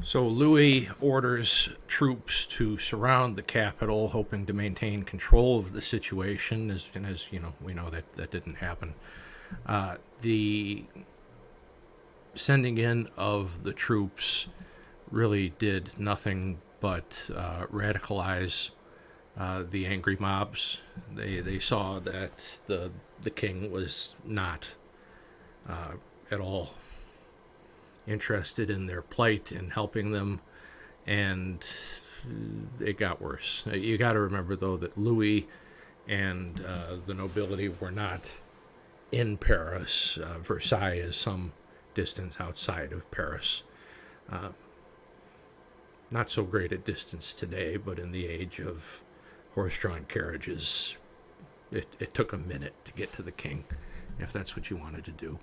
So Louis orders troops to surround the capital, hoping to maintain control of the situation. As you know, we know that didn't happen. The sending in of the troops really did nothing but radicalize the angry mobs. They saw that the king was not at all interested in their plight and helping them, and it got worse. You got to remember, though, that Louis and the nobility were not in Paris. Versailles is some distance outside of Paris. Not so great a distance today, but in the age of horse-drawn carriages, it took a minute to get to the king, if that's what you wanted to do.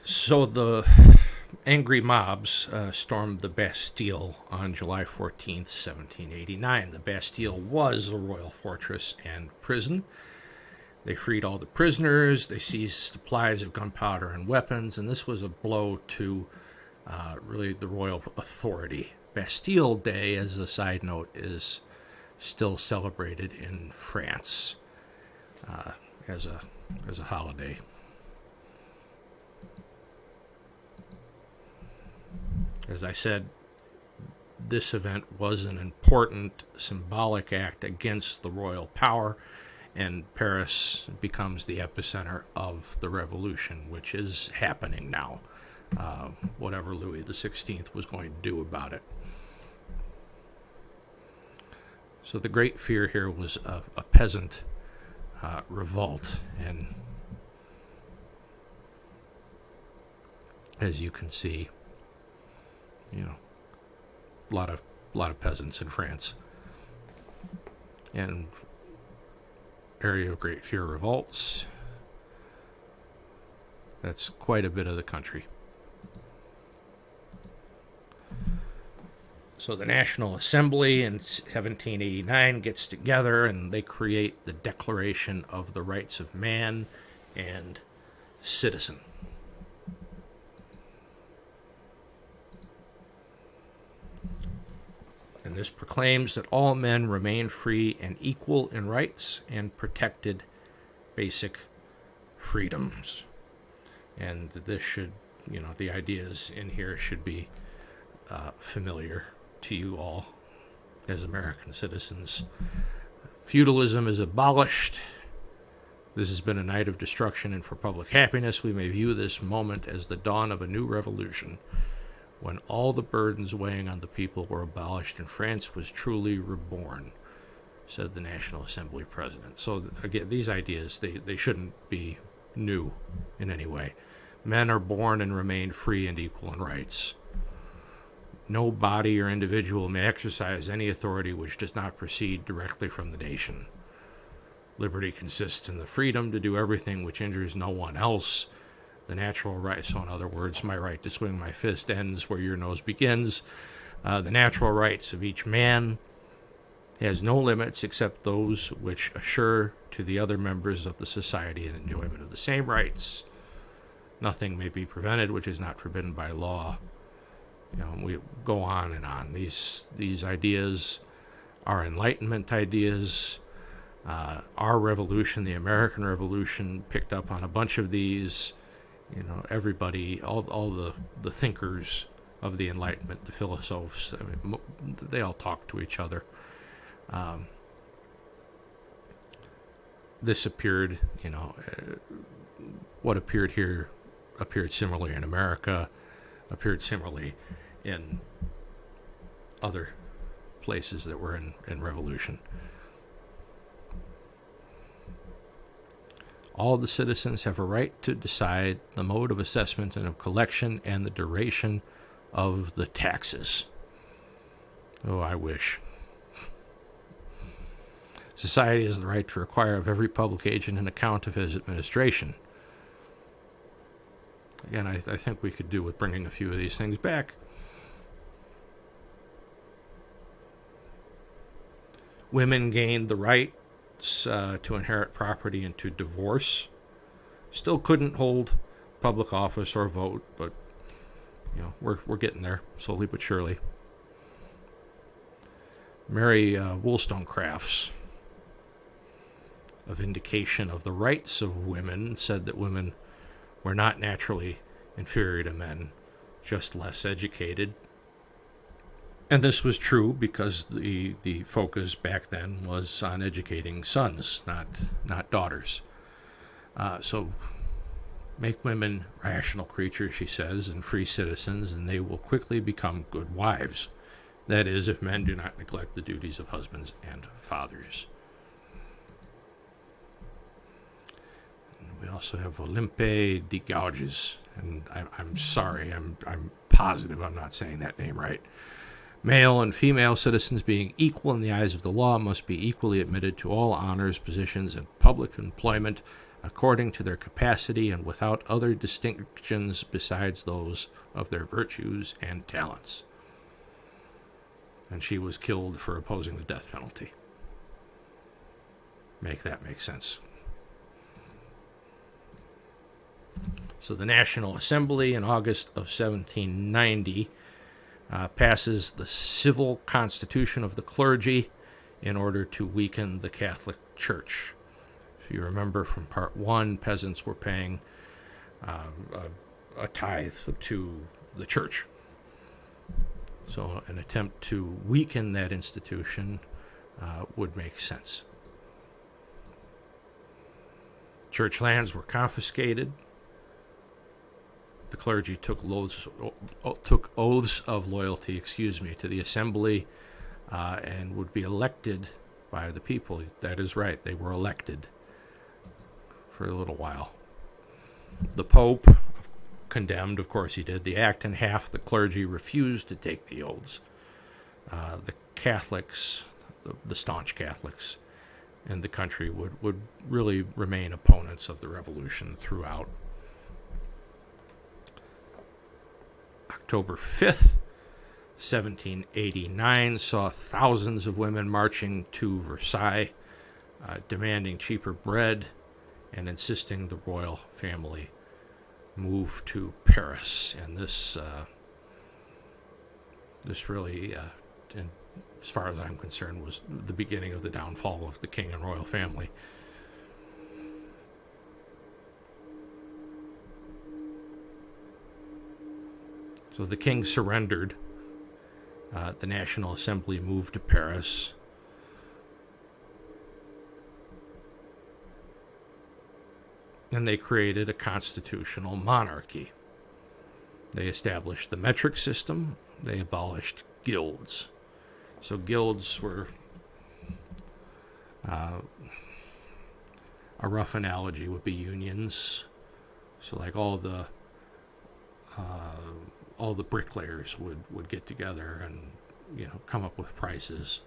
So the angry mobs stormed the Bastille on July 14th, 1789. The Bastille was a royal fortress and prison. They freed all the prisoners, they seized supplies of gunpowder and weapons, and this was a blow to really the royal authority. Bastille Day, as a side note, is still celebrated in France as a holiday. As I said, this event was an important symbolic act against the royal power, and Paris becomes the epicenter of the revolution, which is happening now, whatever Louis XVI was going to do about it. So the great fear here was a peasant revolt, and as you can see, you know, a lot of peasants in France. And area of great fear revolts. That's quite a bit of the country. So the National Assembly in 1789 gets together and they create the Declaration of the Rights of Man and Citizen. And this proclaims that all men remain free and equal in rights and protected basic freedoms. And this should, the ideas in here should be familiar to you all as American citizens. Feudalism is abolished. This has been a night of destruction, and for public happiness, we may view this moment as the dawn of a new revolution, when all the burdens weighing on the people were abolished and France was truly reborn, said the National Assembly president. So again, these ideas, they shouldn't be new in any way. Men are born and remain free and equal in rights. No body or individual may exercise any authority which does not proceed directly from the nation. Liberty consists in the freedom to do everything which injures no one else. The natural right, so in other words, my right to swing my fist ends where your nose begins. The natural rights of each man has no limits except those which assure to the other members of the society the enjoyment of the same rights. Nothing may be prevented which is not forbidden by law. We go on and on. These ideas are Enlightenment ideas. Our revolution, the American Revolution, picked up on a bunch of these. Everybody, all the thinkers of the Enlightenment, the philosophers, they all talk to each other. This appeared, what appeared here appeared similarly in America, appeared similarly in other places that were in revolution. All the citizens have a right to decide the mode of assessment and of collection and the duration of the taxes. Oh, I wish. Society has the right to require of every public agent an account of his administration. Again, I think we could do with bringing a few of these things back. Women gained the right to inherit property and to divorce. Still couldn't hold public office or vote, but we're getting there slowly but surely. Mary Wollstonecraft's A Vindication of the Rights of Women said that women were not naturally inferior to men, just less educated. And this was true because the focus back then was on educating sons, not daughters. So make women rational creatures, she says, and free citizens, and they will quickly become good wives. That is, if men do not neglect the duties of husbands and fathers. And we also have Olympe de Gouges, and I'm sorry, I'm positive I'm not saying that name right. Male and female citizens, being equal in the eyes of the law, must be equally admitted to all honors, positions, and public employment according to their capacity and without other distinctions besides those of their virtues and talents. And she was killed for opposing the death penalty. Make that make sense. So the National Assembly in August of 1790 passes the Civil Constitution of the Clergy in order to weaken the Catholic Church. If you remember from Part 1, peasants were paying a tithe to the church. So an attempt to weaken that institution would make sense. Church lands were confiscated. The clergy took oaths of loyalty, to the assembly, and would be elected by the people. That is right, they were elected for a little while. The Pope condemned, of course he did, the act, and half the clergy refused to take the oaths. The Catholics, the staunch Catholics in the country would really remain opponents of the revolution throughout. October 5th, 1789 saw thousands of women marching to Versailles, demanding cheaper bread and insisting the royal family move to Paris. And this really, as far as I'm concerned, was the beginning of the downfall of the king and royal family. So the king surrendered. The National Assembly moved to Paris. And they created a constitutional monarchy. They established the metric system. They abolished guilds. So guilds were, a rough analogy would be unions. So like all the bricklayers would get together and come up with prices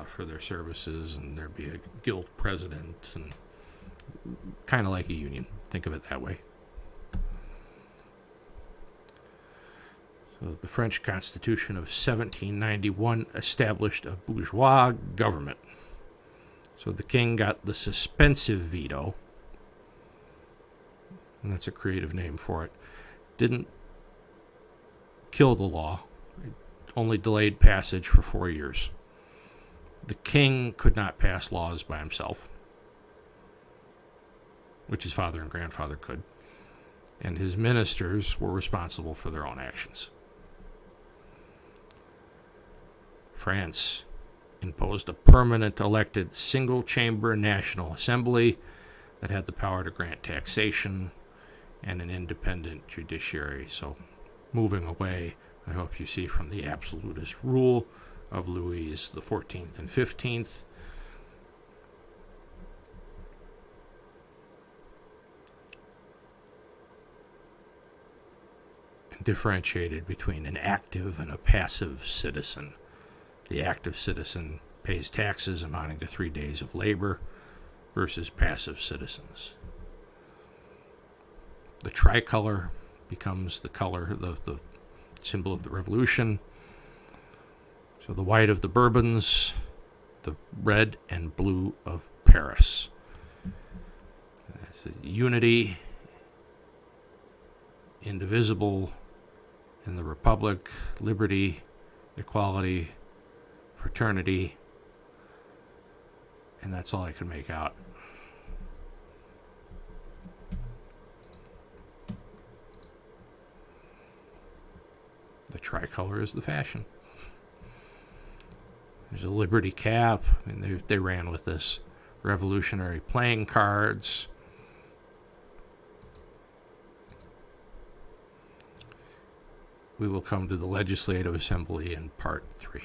for their services, and there'd be a guild president, and kind of like a union. Think of it that way. So the French Constitution of 1791 established a bourgeois government. So the king got the suspensive veto, and that's a creative name for it. Didn't kill the law. It only delayed passage for 4 years. The king could not pass laws by himself, which his father and grandfather could, and his ministers were responsible for their own actions. France imposed a permanent elected single-chamber National Assembly that had the power to grant taxation and an independent judiciary. So moving away, I hope you see, from the absolutist rule of Louis XIV and XV. And differentiated between an active and a passive citizen. The active citizen pays taxes amounting to 3 days of labor versus passive citizens. The tricolor becomes the color, the symbol of the revolution. So the white of the Bourbons, the red and blue of Paris. That's unity indivisible, in the Republic, liberty, equality, fraternity, and that's all I could make out. The tricolor is the fashion. There's a liberty cap. I mean, they ran with this. Revolutionary playing cards. We will come to the Legislative Assembly in Part 3.